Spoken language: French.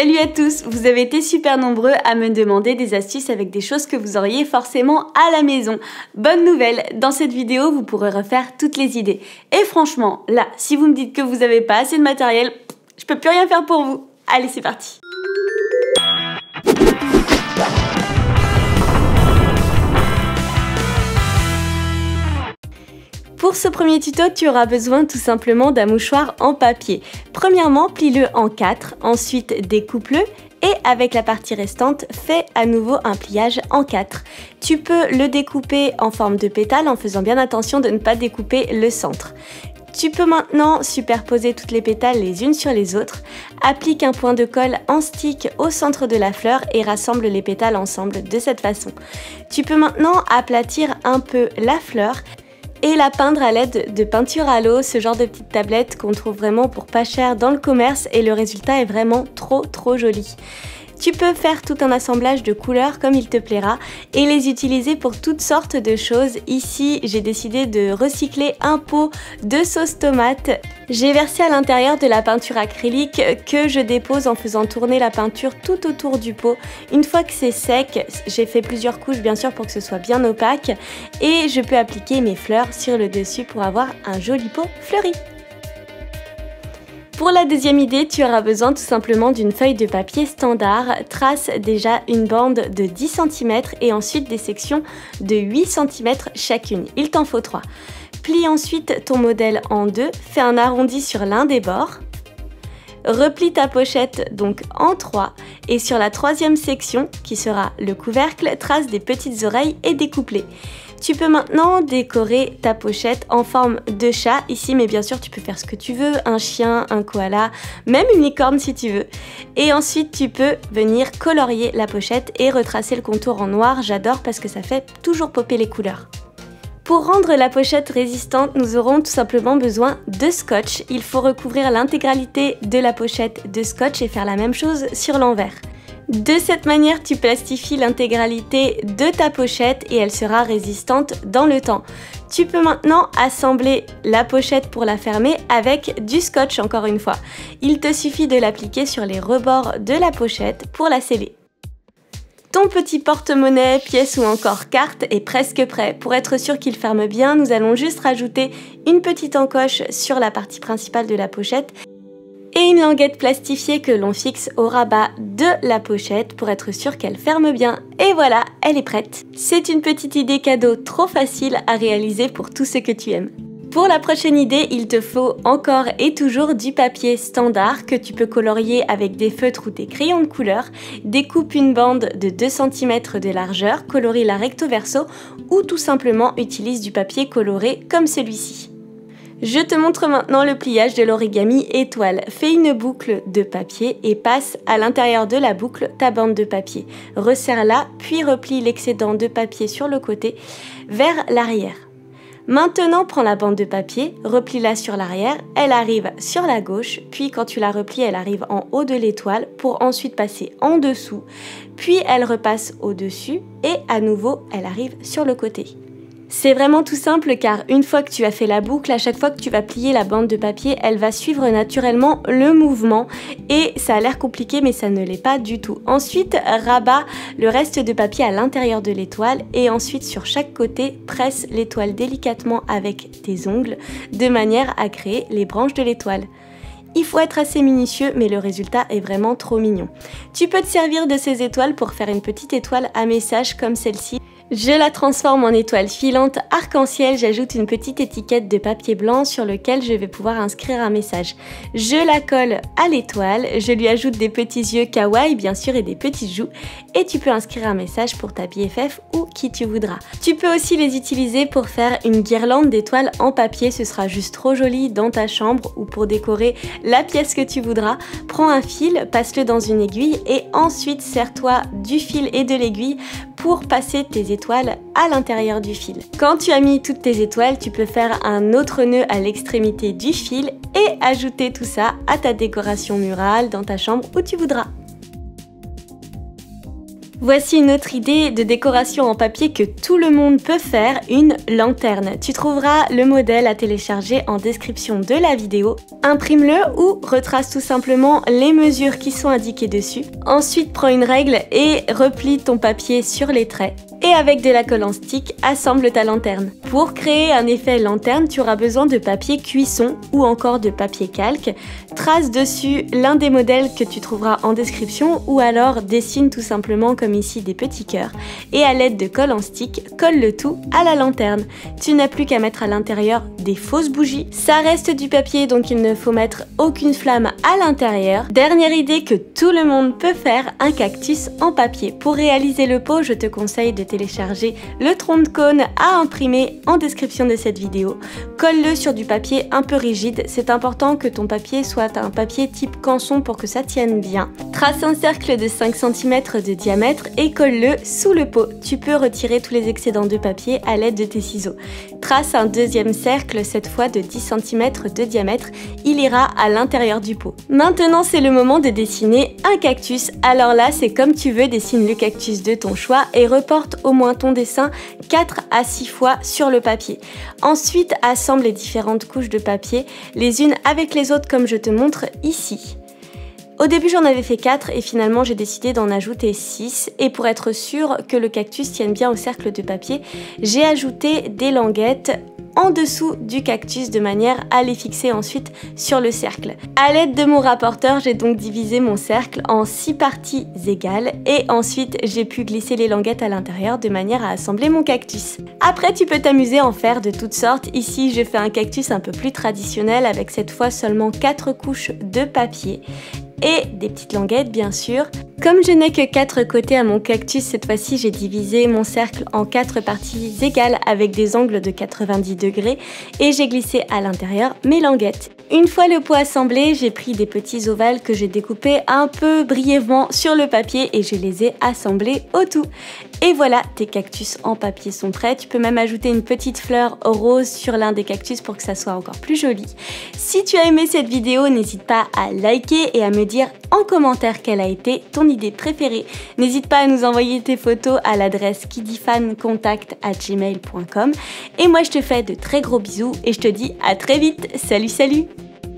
Salut à tous, vous avez été super nombreux à me demander des astuces avec des choses que vous auriez forcément à la maison. Bonne nouvelle, dans cette vidéo vous pourrez refaire toutes les idées. Et franchement, là, si vous me dites que vous n'avez pas assez de matériel, je peux plus rien faire pour vous. Allez, c'est parti. Pour ce premier tuto, tu auras besoin tout simplement d'un mouchoir en papier. Premièrement, plie-le en 4, ensuite découpe-le et avec la partie restante, fais à nouveau un pliage en 4. Tu peux le découper en forme de pétale en faisant bien attention de ne pas découper le centre. Tu peux maintenant superposer toutes les pétales les unes sur les autres. Applique un point de colle en stick au centre de la fleur et rassemble les pétales ensemble de cette façon. Tu peux maintenant aplatir un peu la fleur et la peindre à l'aide de peinture à l'eau, ce genre de petite tablette qu'on trouve vraiment pour pas cher dans le commerce et le résultat est vraiment trop joli. Tu peux faire tout un assemblage de couleurs comme il te plaira et les utiliser pour toutes sortes de choses. Ici, j'ai décidé de recycler un pot de sauce tomate. J'ai versé à l'intérieur de la peinture acrylique que je dépose en faisant tourner la peinture tout autour du pot. Une fois que c'est sec, j'ai fait plusieurs couches bien sûr pour que ce soit bien opaque et je peux appliquer mes fleurs sur le dessus pour avoir un joli pot fleuri. Pour la deuxième idée, tu auras besoin tout simplement d'une feuille de papier standard. Trace déjà une bande de 10 cm et ensuite des sections de 8 cm chacune. Il t'en faut 3. Plie ensuite ton modèle en deux, fais un arrondi sur l'un des bords. Replie ta pochette donc en 3 et sur la troisième section, qui sera le couvercle, trace des petites oreilles et découpe-les. Tu peux maintenant décorer ta pochette en forme de chat ici, mais bien sûr tu peux faire ce que tu veux, un chien, un koala, même une licorne si tu veux. Et ensuite tu peux venir colorier la pochette et retracer le contour en noir, j'adore parce que ça fait toujours popper les couleurs. Pour rendre la pochette résistante, nous aurons tout simplement besoin de scotch. Il faut recouvrir l'intégralité de la pochette de scotch et faire la même chose sur l'envers. De cette manière, tu plastifies l'intégralité de ta pochette et elle sera résistante dans le temps. Tu peux maintenant assembler la pochette pour la fermer avec du scotch encore une fois. Il te suffit de l'appliquer sur les rebords de la pochette pour la sceller. Ton petit porte-monnaie, pièce ou encore carte est presque prêt. Pour être sûr qu'il ferme bien, nous allons juste rajouter une petite encoche sur la partie principale de la pochette et une languette plastifiée que l'on fixe au rabat de la pochette pour être sûr qu'elle ferme bien. Et voilà, elle est prête. C'est une petite idée cadeau trop facile à réaliser pour tout ce que tu aimes. Pour la prochaine idée, il te faut encore et toujours du papier standard que tu peux colorier avec des feutres ou des crayons de couleur. Découpe une bande de 2 cm de largeur, colorie-la recto verso ou tout simplement utilise du papier coloré comme celui-ci. Je te montre maintenant le pliage de l'origami étoile. Fais une boucle de papier et passe à l'intérieur de la boucle ta bande de papier. Resserre-la, puis replie l'excédent de papier sur le côté vers l'arrière. Maintenant, prends la bande de papier, replie-la sur l'arrière, elle arrive sur la gauche, puis quand tu la replies, elle arrive en haut de l'étoile pour ensuite passer en dessous, puis elle repasse au-dessus et à nouveau, elle arrive sur le côté. C'est vraiment tout simple car une fois que tu as fait la boucle, à chaque fois que tu vas plier la bande de papier, elle va suivre naturellement le mouvement et ça a l'air compliqué mais ça ne l'est pas du tout. Ensuite, rabat le reste de papier à l'intérieur de l'étoile et ensuite sur chaque côté, presse l'étoile délicatement avec tes ongles de manière à créer les branches de l'étoile. Il faut être assez minutieux mais le résultat est vraiment trop mignon. Tu peux te servir de ces étoiles pour faire une petite étoile à message comme celle-ci. Je la transforme en étoile filante arc-en-ciel, j'ajoute une petite étiquette de papier blanc sur lequel je vais pouvoir inscrire un message. Je la colle à l'étoile, je lui ajoute des petits yeux kawaii bien sûr et des petites joues et tu peux inscrire un message pour ta BFF ou qui tu voudras. Tu peux aussi les utiliser pour faire une guirlande d'étoiles en papier, ce sera juste trop joli dans ta chambre ou pour décorer la pièce que tu voudras. Prends un fil, passe-le dans une aiguille et ensuite serre-toi du fil et de l'aiguille pour passer tes étoiles à l'intérieur du fil. Quand tu as mis toutes tes étoiles, tu peux faire un autre nœud à l'extrémité du fil et ajouter tout ça à ta décoration murale dans ta chambre où tu voudras. Voici une autre idée de décoration en papier que tout le monde peut faire, une lanterne. Tu trouveras le modèle à télécharger en description de la vidéo. Imprime-le ou retrace tout simplement les mesures qui sont indiquées dessus. Ensuite, prends une règle et replie ton papier sur les traits. Et avec de la colle en stick, assemble ta lanterne. Pour créer un effet lanterne, tu auras besoin de papier cuisson ou encore de papier calque. Trace dessus l'un des modèles que tu trouveras en description ou alors dessine tout simplement comme ici des petits cœurs et à l'aide de colle en stick, colle le tout à la lanterne. Tu n'as plus qu'à mettre à l'intérieur des fausses bougies. Ça reste du papier donc il ne faut mettre aucune flamme à l'intérieur. Dernière idée que tout le monde peut faire, un cactus en papier. Pour réaliser le pot, je te conseille de télécharger le tronc de cône à imprimer en description de cette vidéo. Colle-le sur du papier un peu rigide. C'est important que ton papier soit un papier type canson pour que ça tienne bien. Trace un cercle de 5 cm de diamètre et colle-le sous le pot. Tu peux retirer tous les excédents de papier à l'aide de tes ciseaux. Trace un deuxième cercle, cette fois de 10 cm de diamètre. Il ira à l'intérieur du pot. Maintenant, c'est le moment de dessiner un cactus. Alors là, c'est comme tu veux, dessine le cactus de ton choix et reporte au moins ton dessin 4 à 6 fois sur le papier. Ensuite, assemble les différentes couches de papier, les unes avec les autres comme je te montre ici. Au début j'en avais fait 4 et finalement j'ai décidé d'en ajouter 6 et pour être sûr que le cactus tienne bien au cercle de papier, j'ai ajouté des languettes en dessous du cactus de manière à les fixer ensuite sur le cercle. À l'aide de mon rapporteur, j'ai donc divisé mon cercle en 6 parties égales et ensuite j'ai pu glisser les languettes à l'intérieur de manière à assembler mon cactus. Après tu peux t'amuser à en faire de toutes sortes. Ici je fais un cactus un peu plus traditionnel avec cette fois seulement 4 couches de papier et des petites languettes bien sûr. Comme je n'ai que 4 côtés à mon cactus, cette fois-ci j'ai divisé mon cercle en 4 parties égales avec des angles de 90 degrés et j'ai glissé à l'intérieur mes languettes. Une fois le pot assemblé, j'ai pris des petits ovales que j'ai découpés un peu brièvement sur le papier et je les ai assemblés au tout. Et voilà, tes cactus en papier sont prêts. Tu peux même ajouter une petite fleur rose sur l'un des cactus pour que ça soit encore plus joli. Si tu as aimé cette vidéo, n'hésite pas à liker et à me dire en commentaire quelle a été ton idée préférée. N'hésite pas à nous envoyer tes photos à l'adresse kidifancontact@gmail.com. Et moi je te fais de très gros bisous et je te dis à très vite. Salut salut!